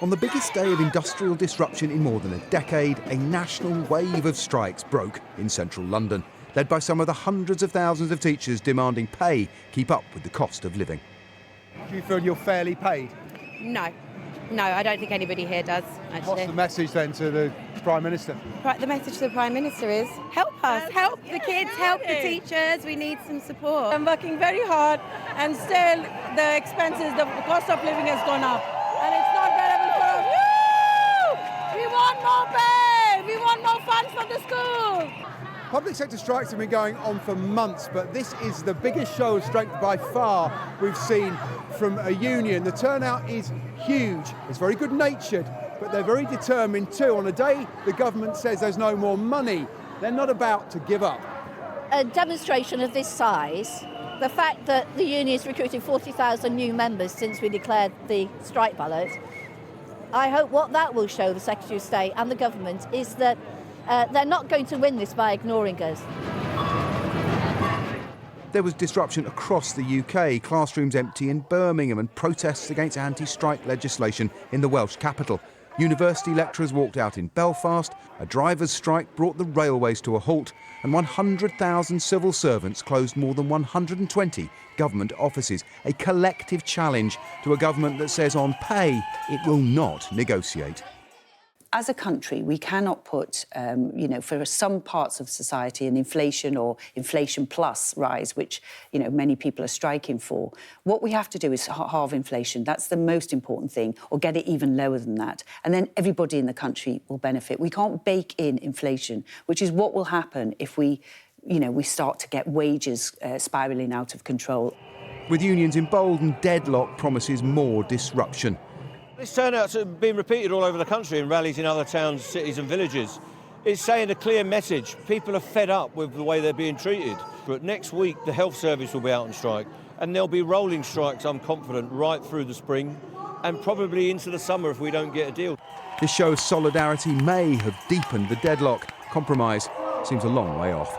On the biggest day of industrial disruption in more than a decade, a national wave of strikes broke in central London, led by some of the hundreds of thousands of teachers demanding pay keep up with the cost of living. Do you feel you're fairly paid? No, I don't think anybody here does, actually. What's the message then to the Prime Minister? The message to the Prime Minister is help us, help the kids, help the teachers. We need some support. I'm working very hard and still the expenses, the cost of living has gone up. And it's not bearable for us. Woo! We want more pay! We want more funds for the school! Public sector strikes have been going on for months, but this is the biggest show of strength by far we've seen from a union. The turnout is huge. It's very good-natured, but they're very determined too. On a day the government says there's no more money, they're not about to give up. A demonstration of this size, the fact that the union has recruited 40,000 new members since we declared the strike ballot, I hope what that will show the Secretary of State and the government is that they're not going to win this by ignoring us. There was disruption across the UK, classrooms empty in Birmingham and protests against anti-strike legislation in the Welsh capital. University lecturers walked out in Belfast, a drivers' strike brought the railways to a halt, and 100,000 civil servants closed more than 120 government offices. A collective challenge to a government that says on pay it will not negotiate. As a country, we cannot put, for some parts of society, an inflation or inflation plus rise, which, many people are striking for. What we have to do is halve inflation. That's the most important thing, or get it even lower than that. And then everybody in the country will benefit. We can't bake in inflation, which is what will happen if we start to get wages spiralling out of control. With unions emboldened, deadlock promises more disruption. This turnout's been repeated all over the country in rallies in other towns, cities and villages. It's saying a clear message. People are fed up with the way they're being treated. But next week, the health service will be out on strike, and there'll be rolling strikes, I'm confident, right through the spring and probably into the summer if we don't get a deal. This show of solidarity may have deepened the deadlock. Compromise seems a long way off.